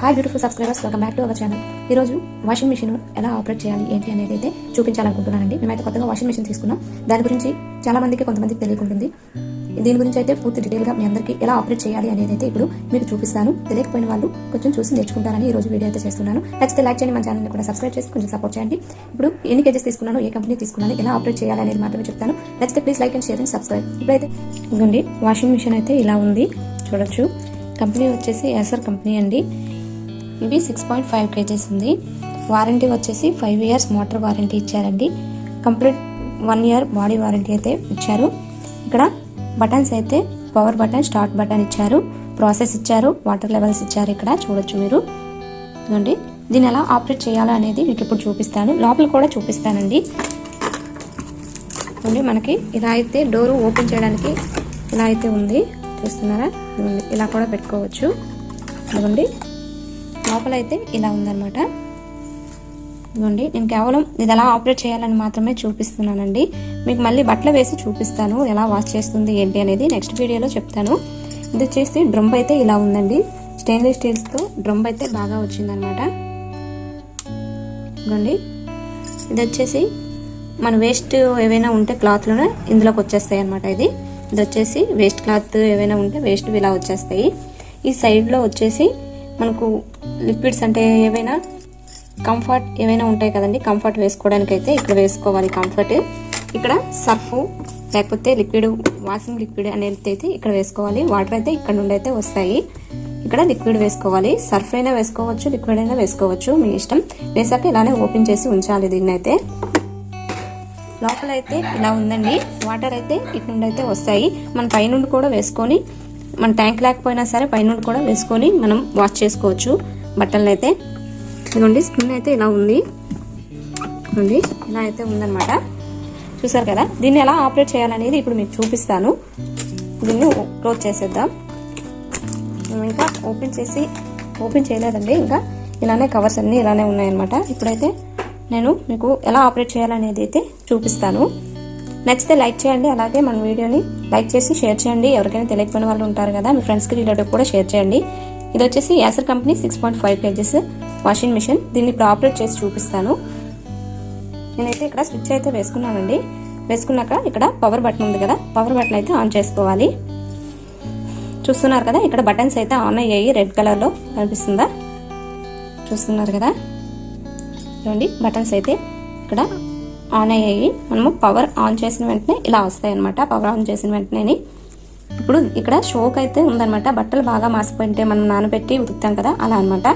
Hi beautiful subscribers, welcome back to our channel. ఈరోజు washing machine ఎలా operate చేయాలి ఏంటి అనేది అయితే చూపించాలనుకుంటున్నానండి. మేమైతే కొత్తగా వాషింగ్ మిషన్ తీసుకున్నాం. దాని గురించి చాలా మందికి కొంతమందికి తెలియకుంటుంది. దీని గురించి అయితే పూర్తి డీటెయిల్గా మీ అందరికీ ఎలా ఆపరేట్ చేయాలి అనేది అయితే ఇప్పుడు మీకు చూపిస్తాను. తెలియకపోయిన వాళ్ళు కొంచెం చూసి నేర్చుకుంటారని ఈ రోజు వీడియో అయితే చేస్తున్నాను. నచ్చితే లైక్ చేయండి, మన ఛానల్ని కూడా సబ్స్క్రైబ్ చేసి కొంచెం సపోర్ట్ చేయండి. ఇప్పుడు ఎన్ని కేజెస్ తీసుకున్నాను, ఏ కంపెనీ తీసుకున్నాను, ఎలా ఆపరేట్ చేయాలి అనేది మాత్రమే చెప్తాను. నచ్చితే please like and share and subscribe. ఇప్పుడైతే ఇదిగోండి వాషింగ్ మిషన్ అయితే ఇలా ఉంది, చూడొచ్చు. కంపెనీ వచ్చేసి ఏసర్ కంపెనీ అండి. ఇవి 6.5 kgs ఉంది. వారంటీ వచ్చేసి 5 years మోటార్ వారంటీ ఇచ్చారండి. కంప్లీట్ 1 year బాడీ వారంటీ అయితే ఇచ్చారు. ఇక్కడ బటన్స్ అయితే పవర్ బటన్, స్టార్ట్ బటన్ ఇచ్చారు, ప్రాసెస్ ఇచ్చారు, వాటర్ లెవెల్స్ ఇచ్చారు. ఇక్కడ చూడొచ్చు మీరు. చూడండి, దీన్ని ఎలా ఆపరేట్ చేయాలో అనేది మీకు ఇప్పుడు చూపిస్తాను. లోపల కూడా చూపిస్తానండి. మనకి ఇలా అయితే డోరు ఓపెన్ చేయడానికి ఇలా అయితే ఉంది, చూస్తున్నారా? ఇలా కూడా పెట్టుకోవచ్చు. ఇదిగోండి, లోపల అయితే ఇలా ఉందన్నమాట. ఇదిగోండి, నేను కేవలం ఇది ఎలా ఆపరేట్ చేయాలని మాత్రమే చూపిస్తున్నానండి. మీకు మళ్ళీ బట్టలు వేసి చూపిస్తాను ఎలా వాష్ చేస్తుంది ఏంటి అనేది నెక్స్ట్ వీడియోలో చెప్తాను. ఇది వచ్చేసి డ్రమ్ అయితే ఇలా ఉందండి. స్టెయిన్లెస్ స్టీల్స్తో డ్రమ్ అయితే బాగా వచ్చిందనమాట. ఇదిగోండి, ఇది వచ్చేసి మన వేస్ట్ ఏవైనా ఉంటే క్లాత్లోనే ఇందులోకి వచ్చేస్తాయి అనమాట. ఇది వచ్చేసి వేస్ట్ క్లాత్ ఏవైనా ఉంటే వేస్ట్ ఇలా వచ్చేస్తాయి. ఈ సైడ్లో వచ్చేసి మనకు లిక్విడ్స్ అంటే ఏవైనా కంఫర్ట్ ఏవైనా ఉంటాయి కదండి, కంఫర్ట్ వేసుకోవడానికి అయితే ఇక్కడ వేసుకోవాలి కంఫర్ట్. ఇక్కడ సర్ఫ్ లేకపోతే లిక్విడ్, వాషింగ్ లిక్విడ్ అనేది అయితే ఇక్కడ వేసుకోవాలి. వాటర్ అయితే ఇక్కడ నుండి అయితే వస్తాయి. ఇక్కడ లిక్విడ్ వేసుకోవాలి. సర్ఫ్ అయినా వేసుకోవచ్చు, లిక్విడ్ అయినా వేసుకోవచ్చు, మీ ఇష్టం. వేసాక ఇలానే ఓపెన్ చేసి ఉంచాలి దీన్ని అయితే. లోపల అయితే ఇలా ఉందండి. వాటర్ అయితే ఇటు నుండి అయితే వస్తాయి. మన పైనుండి కూడా వేసుకొని, మన ట్యాంక్ లేకపోయినా సరే పైనుండి కూడా వేసుకొని మనం వాష్ చేసుకోవచ్చు బట్టలను అయితే. ఇదిగోండి, స్పిన్ అయితే ఇలా ఉంది. ఇదిగోండి, ఇలా అయితే ఉందన్నమాట. చూసారు కదా? దీన్ని ఎలా ఆపరేట్ చేయాలనేది ఇప్పుడు మీకు చూపిస్తాను. దీన్ని క్లోజ్ చేసేద్దాం. ఇంకా ఓపెన్ చేయలేదండి. ఇంకా ఇలానే కవర్స్ అన్నీ ఇలానే ఉన్నాయన్నమాట. ఇప్పుడైతే నేను మీకు ఎలా ఆపరేట్ చేయాలనేది అయితే చూపిస్తాను. నచ్చితే లైక్ చేయండి, అలాగే మన వీడియోని లైక్ చేసి షేర్ చేయండి. ఎవరికైనా తెలియకపోయిన వాళ్ళు ఉంటారు కదా, మీ ఫ్రెండ్స్కి రిలేటివ్ కూడా షేర్ చేయండి. ఇది వచ్చేసి Acer company 6.5 kgs washing machine. దీన్ని ఇప్పుడు ఆపరేట్ చేసి చూపిస్తాను. నేనైతే ఇక్కడ స్విచ్ అయితే వేసుకున్నానండి. వేసుకున్నాక ఇక్కడ పవర్ బటన్ ఉంది కదా, పవర్ బటన్ అయితే ఆన్ చేసుకోవాలి. చూస్తున్నారు కదా, ఇక్కడ బటన్స్ అయితే ఆన్ అయ్యాయి. రెడ్ కలర్లో కనిపిస్తుందా? చూస్తున్నారు కదా? చూడండి, బటన్స్ అయితే ఇక్కడ ఆన్ అయ్యాయి. మనము పవర్ ఆన్ చేసిన వెంటనే ఇలా వస్తాయి అనమాట. పవర్ ఆన్ చేసిన వెంటనే ఇప్పుడు ఇక్కడ షోక్ అయితే ఉందన్నమాట. బట్టలు బాగా మాసిపోయింటే మనం నానబెట్టి ఉతుకుతాం కదా, అలా అనమాట.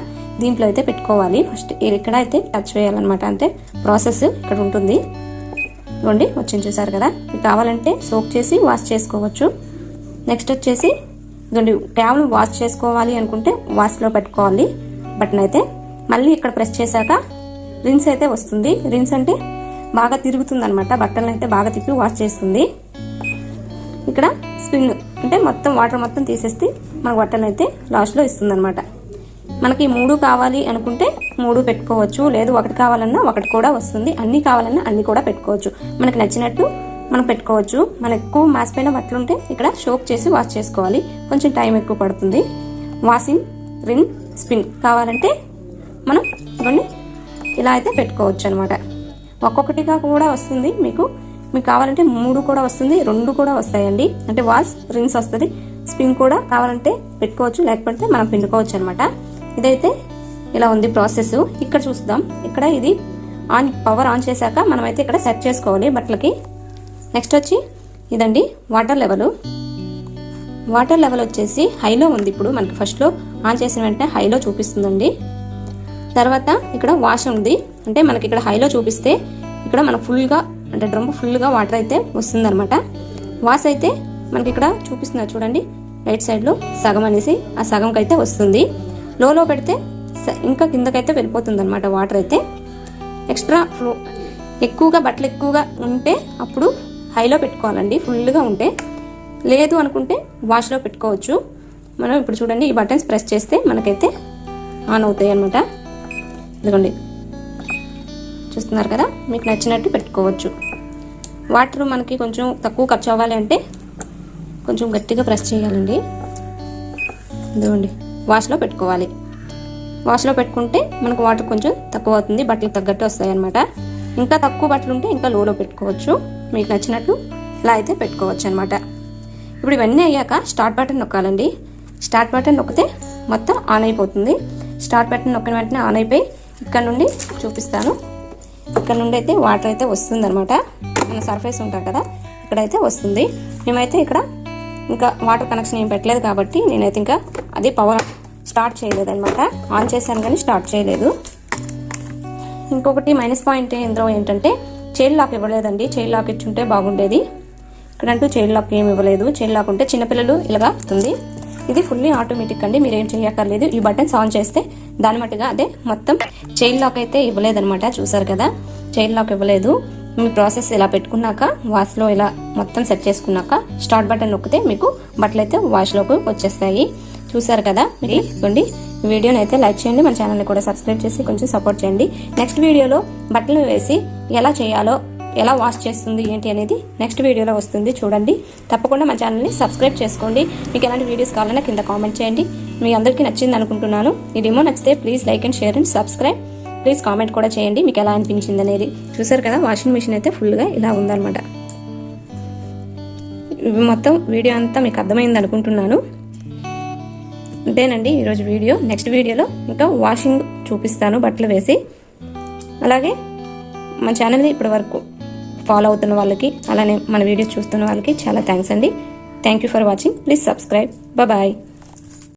దీంట్లో అయితే పెట్టుకోవాలి. ఫస్ట్ ఇక్కడ అయితే టచ్ చేయాలన్నమాట. అంటే ప్రాసెస్ ఇక్కడ ఉంటుంది. ఇవ్వండి, వచ్చింది చూసారు కదా. మీకు కావాలంటే సోక్ చేసి వాష్ చేసుకోవచ్చు. నెక్స్ట్ వచ్చేసి ఇవ్వండి, కేవలం వాష్ చేసుకోవాలి అనుకుంటే వాష్లో పెట్టుకోవాలి బటన్ అయితే. మళ్ళీ ఇక్కడ ప్రెస్ చేశాక రిన్స్ అయితే వస్తుంది. రిన్స్ అంటే బాగా తిరుగుతుంది అనమాట. బట్టలను అయితే బాగా తిప్పి వాష్ చేస్తుంది. ఇక్కడ స్పిన్ అంటే మొత్తం వాటర్ మొత్తం తీసేస్తే మనకు బట్టలు అయితే లాస్ట్లో ఇస్తుంది అనమాట. మనకి 3 కావాలి అనుకుంటే 3 పెట్టుకోవచ్చు, లేదు 1 కావాలన్నా 1 కూడా వస్తుంది. అన్ని కావాలన్నా అన్ని కూడా పెట్టుకోవచ్చు. మనకు నచ్చినట్టు మనం పెట్టుకోవచ్చు. మన ఎక్కువ మాసిపోయిన బట్టలు ఉంటే ఇక్కడ షోక్ చేసి వాష్ చేసుకోవాలి. కొంచెం టైం ఎక్కువ పడుతుంది. వాషింగ్, రిన్, స్పిన్ కావాలంటే మనం ఇవన్నీ ఇలా అయితే పెట్టుకోవచ్చు అనమాట. ఒక్కొక్కటిగా కూడా వస్తుంది. మీకు కావాలంటే 3 కూడా వస్తుంది, 2 కూడా వస్తాయండి. అంటే వాష్, రిన్స్ వస్తుంది. స్పిన్ కూడా కావాలంటే పెట్టుకోవచ్చు, లేకపోతే మనం పిండుకోవచ్చు అనమాట. ఇదైతే ఇలా ఉంది ప్రాసెస్. ఇక్కడ చూద్దాం. ఇక్కడ ఇది పవర్ ఆన్ చేశాక మనమైతే ఇక్కడ సెట్ చేసుకోవాలి బట్టలకి. నెక్స్ట్ వచ్చి ఇదండి వాటర్ లెవెల్. వాటర్ లెవెల్ వచ్చేసి హైలో ఉంది. ఇప్పుడు మనకి ఫస్ట్లో ఆన్ చేసిన వెంటనే హైలో చూపిస్తుందండి. తర్వాత ఇక్కడ వాష్ ఉంది. అంటే మనకి ఇక్కడ హైలో చూపిస్తే ఇక్కడ మనకు ఫుల్గా, అంటే డ్రమ్ ఫుల్గా వాటర్ అయితే వస్తుందన్నమాట. వాష్ అయితే మనకి ఇక్కడ చూపిస్తున్నారు చూడండి, రైట్ సైడ్లో సగం అనేసి ఆ సగంకి అయితే వస్తుంది. లోలో పెడితే ఇంకా కిందకైతే వెళ్ళిపోతుంది అనమాట వాటర్ అయితే. ఎక్స్ట్రా ఫ్లో ఎక్కువగా బట్టలు ఎక్కువగా ఉంటే అప్పుడు హైలో పెట్టుకోవాలండి, ఫుల్గా ఉంటే. లేదు అనుకుంటే వాష్లో పెట్టుకోవచ్చు. మనం ఇప్పుడు చూడండి, ఈ బటన్స్ ప్రెస్ చేస్తే మనకైతే ఆన్ అవుతాయి అనమాట. ఇదిగోండి, చూస్తున్నారు కదా. మీకు నచ్చినట్టు పెట్టుకోవచ్చు. వాటర్ మనకి కొంచెం తక్కువ ఖర్చు అవ్వాలి అంటే కొంచెం గట్టిగా ప్రెస్ చేయాలండి. ఇదిగోండి, వాష్లో పెట్టుకోవాలి. వాష్లో పెట్టుకుంటే మనకు వాటర్ కొంచెం తక్కువ అవుతుంది, బట్టలు తగ్గట్టు వస్తాయి అనమాట. ఇంకా తక్కువ బట్టలు ఉంటే ఇంకా లోలో పెట్టుకోవచ్చు, మీకు నచ్చినట్టు ఇలా అయితే పెట్టుకోవచ్చు అనమాట. ఇప్పుడు ఇవన్నీ అయ్యాక స్టార్ట్ బటన్ నొక్కాలండి. స్టార్ట్ బటన్ నొక్కితే మొత్తం ఆన్ అయిపోతుంది. స్టార్ట్ బటన్ నొక్కిన వెంటనే ఆన్ అయిపోయి ఇక్కడ నుండి చూపిస్తాను, ఇక్కడ నుండి అయితే వాటర్ అయితే వస్తుంది అనమాట. మన సర్ఫేస్ ఉంటుంది కదా, ఇక్కడైతే వస్తుంది. మేమైతే ఇక్కడ ఇంకా వాటర్ కనెక్షన్ ఏం పెట్టలేదు కాబట్టి నేనైతే ఇంకా అది పవర్ స్టార్ట్ చేయలేదు అనమాట. ఆన్ చేశాను కానీ స్టార్ట్ చేయలేదు. ఇంకొకటి మైనస్ పాయింట్ ఇందులో ఏంటంటే చైల్డ్ లాక్ ఇవ్వలేదండి. చైల్డ్ లాక్ ఇచ్చుంటే బాగుండేది. ఇక్కడంటూ చైల్డ్ లాక్ ఏమి ఇవ్వలేదు. చైల్డ్ లాక్ ఉంటే చిన్నపిల్లలు ఇలాగా అవుతుంది. ఇది ఫుల్లీ ఆటోమేటిక్ అండి, మీరేం చేయక్కర్లేదు. ఈ బటన్స్ ఆన్ చేస్తే దాని మట్టుగా అదే మొత్తం. చైల్డ్ లాక్ అయితే ఇవ్వలేదనమాట, చూసారు కదా, చైల్డ్ లాక్ ఇవ్వలేదు. మీ ప్రాసెస్ ఇలా పెట్టుకున్నాక వాష్లో ఇలా మొత్తం సెట్ చేసుకున్నాక స్టార్ట్ బటన్ నొక్కితే మీకు బట్టలు అయితే వాష్లోకి వచ్చేస్తాయి. చూసారు కదా, మీరు ఇవ్వండి. ఈ వీడియోని అయితే లైక్ చేయండి, మన ఛానల్ని కూడా సబ్స్క్రైబ్ చేసి కొంచెం సపోర్ట్ చేయండి. నెక్స్ట్ వీడియోలో బట్టలు వేసి ఎలా చేయాలో, ఎలా వాష్ చేస్తుంది ఏంటి అనేది నెక్స్ట్ వీడియోలో వస్తుంది, చూడండి. తప్పకుండా మన ఛానల్ని సబ్స్క్రైబ్ చేసుకోండి. మీకు ఎలాంటి వీడియోస్ కావాలన్నా కింద కామెంట్ చేయండి. మీ అందరికీ నచ్చింది అనుకుంటున్నాను. ఈ డెమో నచ్చితే please like and share and subscribe. Please comment కూడా చేయండి మీకు ఎలా అనిపించింది అనేది. చూసారు కదా, వాషింగ్ మిషన్ అయితే ఫుల్గా ఇలా ఉందన్నమాట. మొత్తం వీడియో అంతా మీకు అర్థమైంది అనుకుంటున్నాను. అంతేనండి ఈరోజు వీడియో. నెక్స్ట్ వీడియోలో ఇంకా వాషింగ్ చూపిస్తాను బట్టలు వేసి. అలాగే మన ఛానల్ని ఇప్పటి వరకు ఫాలో అవుతున్న వాళ్ళకి, అలానే మన వీడియోస్ చూస్తున్న వాళ్ళకి చాలా థ్యాంక్స్ అండి. Thank you for watching. Please subscribe. Bye.